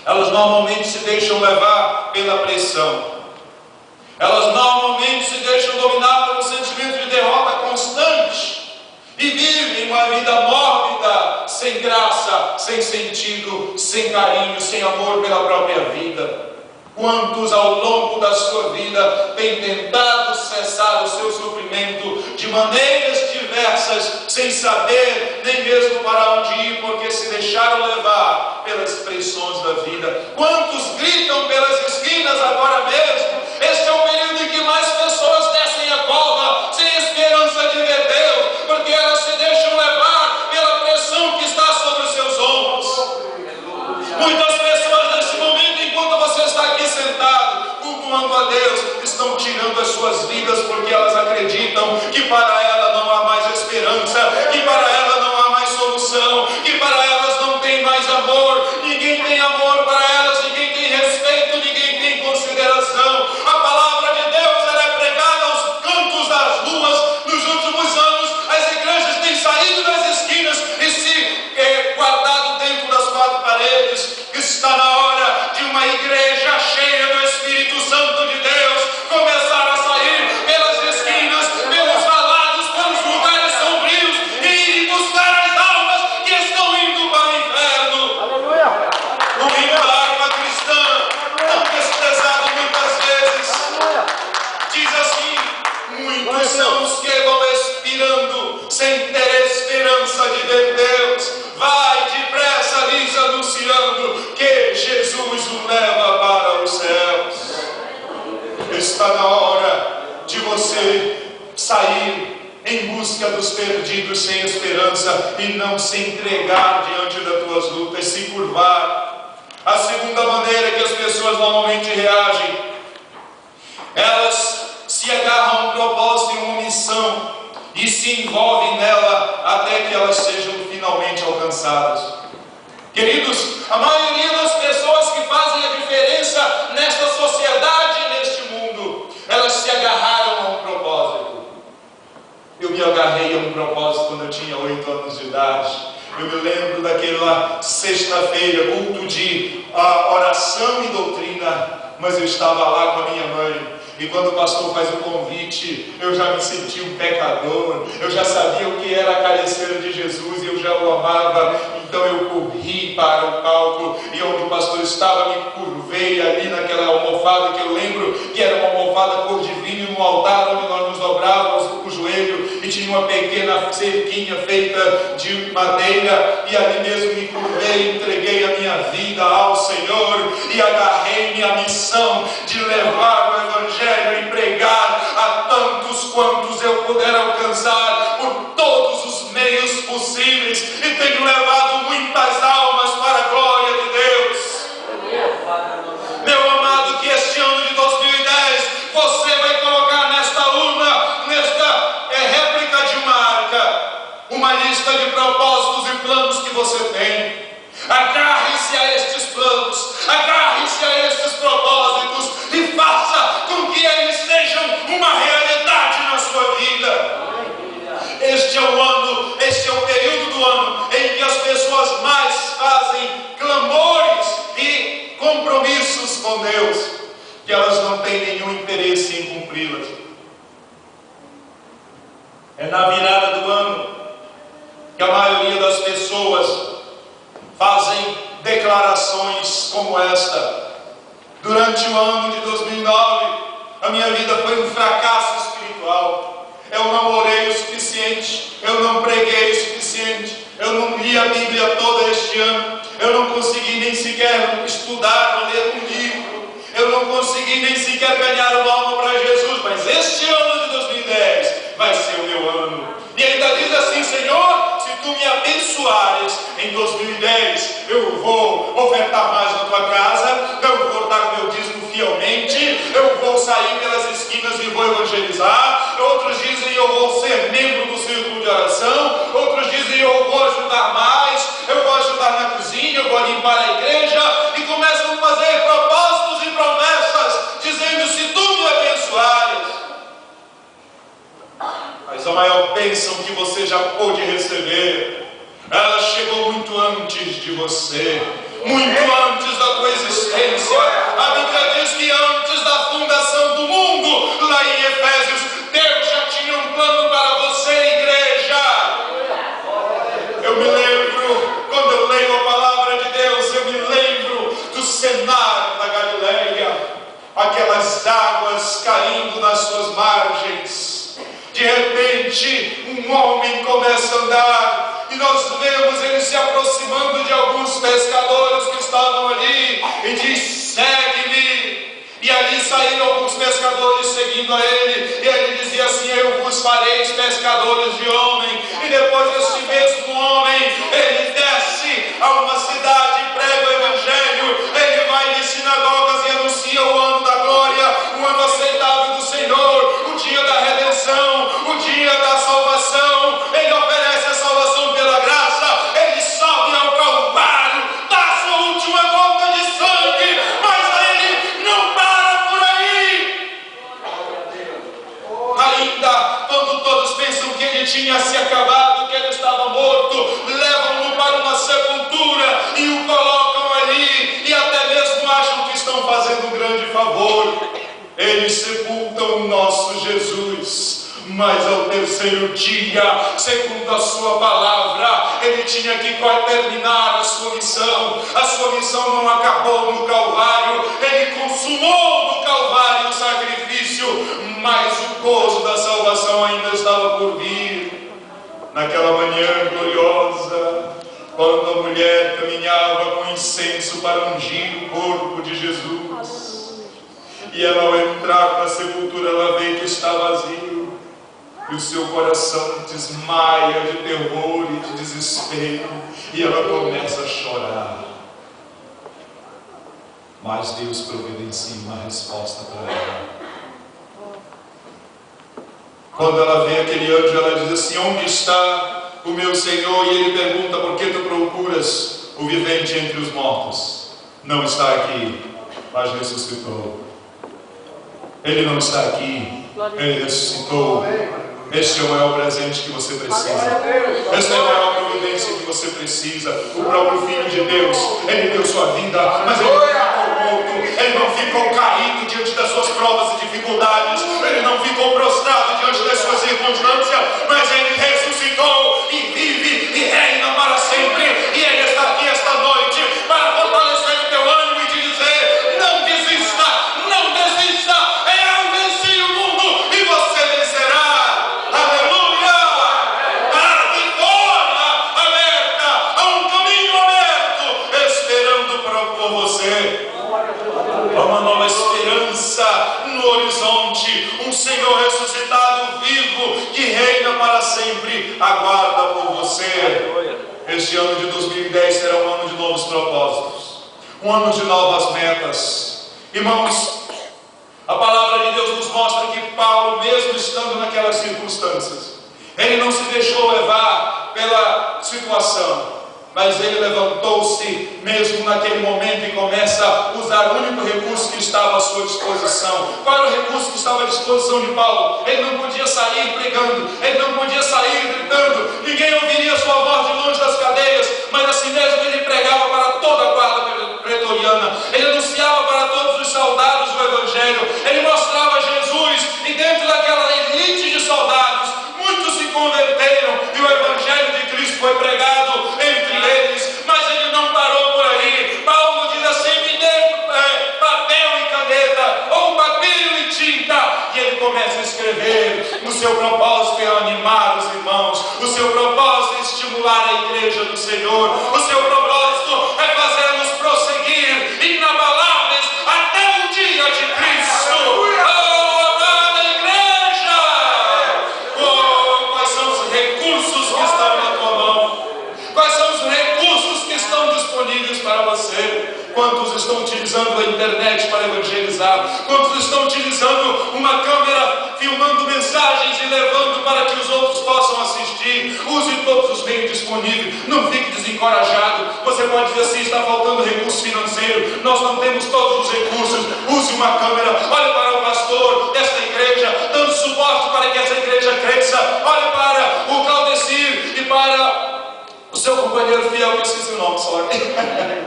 elas normalmente se deixam levar pela pressão. Elas normalmente se deixam dominar por um sentimento de derrota constante e vivem uma vida mórbida, sem graça, sem sentido, sem carinho, sem amor pela própria vida. Quantos ao longo da sua vida têm tentado cessar o seu sofrimento de maneiras diversas, sem saber nem mesmo para onde ir, porque se deixaram levar pelas pressões da vida? Quantos gritam pelas esquinas agora mesmo? Este é o período em que mais pessoas descem a cova, sem esperança de ver Deus, porque elas se deixam levar pela pressão que está sobre os seus ombros. Muitas pessoas nesse momento, enquanto você está aqui sentado, cultuando a Deus, estão tirando as suas vidas, porque elas acreditam que para ela não há mais esperança, que para ela não há mais solução, que para elas não tem mais amor. Ninguém tem amor para elas, ninguém tem respeito, ninguém tem consideração. A palavra de Deus, ela é pregada aos cantos das ruas. Nos últimos anos, as igrejas têm saído das esquinas e se guardado dentro das quatro paredes. Está na hora de uma igreja cheia do Espírito Santo de Deus começar a sair pelas esquinas, pelos valados, pelos lugares sombrios e ir buscar as almas que estão indo para o inferno. Aleluia! O hino da harpa cristã, tão desprezado muitas vezes, diz assim: muitos são os que vão expirando sem ter esperança de ver Deus. Vai depressa lhes anunciando que Jesus o leva para os céus. Está na hora de você sair em busca dos perdidos sem esperança e não se entregar diante das tuas lutas, se curvar. A segunda maneira que as pessoas normalmente reagem, elas se agarram a um propósito e uma missão e se envolvem nela até que elas sejam finalmente alcançadas. Queridos, a maioria das pessoas que fazem a diferença nesta sociedade, neste mundo, elas se agarraram a um propósito. Eu me agarrei a um propósito quando eu tinha 8 anos de idade. Eu me lembro daquela sexta-feira, culto de oração e doutrina, mas eu estava lá com a minha mãe. E quando o pastor faz o convite, eu já me senti um pecador, eu já sabia o que era a cabeceira de Jesus e eu já o amava. Então eu corri para o palco e onde o pastor estava, me curvei ali naquela almofada que eu lembro que era uma almofada cor de vinho, no altar onde nós nos dobrávamos o joelho e tinha uma pequena cerquinha feita de madeira, e ali mesmo me curvei, entreguei a minha vida ao Senhor e agarrei-me à missão de levar o Evangelho e pregar a tantos quantos eu puder alcançar por todos os meios possíveis, e tenho levado muitas almas para a glória de Deus. Meu amado, que este ano de 2010 você vai colocar nesta urna, nesta réplica de uma arca, uma lista de propósitos e planos que você tem. Agarre-se a estes planos, agarre-se a estes propósitos e faça com que eles sejam uma realidade na sua vida. Este é o ano, este é o período do ano em que as pessoas mais fazem clamores e compromissos com Deus, que elas não têm nenhum interesse em cumpri-las. É na virada do ano que a maioria das pessoas fazem declarações como esta: durante o ano de 2009, a minha vida foi um fracasso espiritual. Eu não orei o suficiente, eu não preguei o suficiente, eu não li a Bíblia toda este ano, eu não consegui nem sequer estudar ou ler um livro, eu não consegui nem sequer ganhar uma alma para Jesus. Mas este ano de 2010 vai ser o meu ano. E ainda diz assim: Senhor, se tu me abençoares em 2010, eu vou ofertar mais na tua casa, eu vou dar o meu dízimo fielmente, eu vou sair pelas esquinas e vou evangelizar. Outros dizem: eu vou ser membro do círculo de oração. Outros dizem: eu vou ajudar mais, eu vou ajudar na cozinha, eu vou limpar a igreja. E começam a fazer propósitos e promessas, dizendo: se tu me abençoares. Mas a maior bênção que você já pôde receber, ela chegou muito antes de você, muito antes da tua existência. as águas caindo nas suas margens. De repente, um homem começa a andar, e nós vemos ele se aproximando de alguns pescadores que estavam ali, e diz: segue-me. E ali saíram alguns pescadores seguindo a ele, e ele dizia assim: eu vos fareis pescadores de homem. E depois este mesmo homem, ele desce a uma cidade e prega o evangelho. Ele vai em sinagogas e anuncia o ano da glória, o ano aceitável do Senhor, o dia da redenção, o dia da salvação. Ele oferece a salvação pela graça, ele sobe ao Calvário, dá sua última gota de sangue, mas ele não para por aí. Ainda quando todos pensam que ele tinha se acabado, que ele estava morto, levam-no para uma sepultura e o colocam ali, e até mesmo acham que estão fazendo um grande favor. Eles sepultam o nosso Jesus, mas ao terceiro dia, segundo a sua palavra, ele tinha que terminar a sua missão. A sua missão não acabou no Calvário, ele consumou no Calvário o sacrifício, mas o gozo da salvação ainda estava por vir. Naquela manhã gloriosa, quando a mulher caminhava com incenso para ungir o corpo de Jesus, e ela, ao entrar na sepultura, ela vê que está vazio, e o seu coração desmaia de terror e de desespero, e ela começa a chorar. Mas Deus providencia uma resposta para ela. Quando ela vê aquele anjo, ela diz assim: onde está o meu Senhor? E ele pergunta: por que tu procuras o vivente entre os mortos? Não está aqui, mas ressuscitou. Ele não está aqui, ele ressuscitou. Este é o maior presente que você precisa. Esta é a maior providência que você precisa. O próprio Filho de Deus, ele deu sua vida, mas ele não ficou morto, ele não ficou caído diante das suas provas e dificuldades, ele não ficou prostrado diante das suas circunstâncias, mas ele ressuscitou e vive e reina para sempre. E ele está aqui esta noite para fortalecer o teu ânimo e te dizer: não desista, não desista. Eu venci o mundo e você vencerá. Aleluia! A vitória aberta, há um caminho aberto esperando por você. Há uma nova esperança no horizonte, um Senhor ressuscitado vivo que reina para sempre, aguarda por você. Este ano de 2010 será um ano de novos propósitos, um ano de novas metas. Irmãos, a palavra de Deus nos mostra que Paulo, mesmo estando naquelas circunstâncias, ele não se deixou levar pela situação, mas ele levantou-se mesmo naquele momento e começa a usar o único recurso que estava à sua disposição. Qual era o recurso que estava à disposição de Paulo? Ele não podia sair pregando, ele não podia sair gritando, ninguém ouviria sua voz de longe das cadeias, mas assim mesmo ele pregava para toda a guarda pretoriana, ele anunciava para todos os soldados o Evangelho, ele mostrava Jesus, e dentro daquela elite de soldados, muitos se converteram e o Evangelho de Cristo foi pregado entre eles. Mas ele não parou por aí. Paulo diz assim: me dê papel e caneta, ou papiro e tinta, e ele começa a escrever. O seu propósito é animar os irmãos, o seu propósito é estimular a igreja do Senhor, o seu propósito é fazê-los prosseguir inabaláveis até o dia de Cristo. Para você, quantos estão utilizando a internet para evangelizar? Quantos estão utilizando uma câmera, filmando mensagens e levando para que os outros possam assistir? Use todos os meios disponíveis, não fique desencorajado. Você pode dizer assim: está faltando recurso financeiro, nós não temos todos os recursos. Use uma câmera, olhe para o pastor desta igreja, dando suporte para que essa igreja cresça. Olhe para o Claudecir e para o seu companheiro fiel, que eu esqueci o nome, sorry.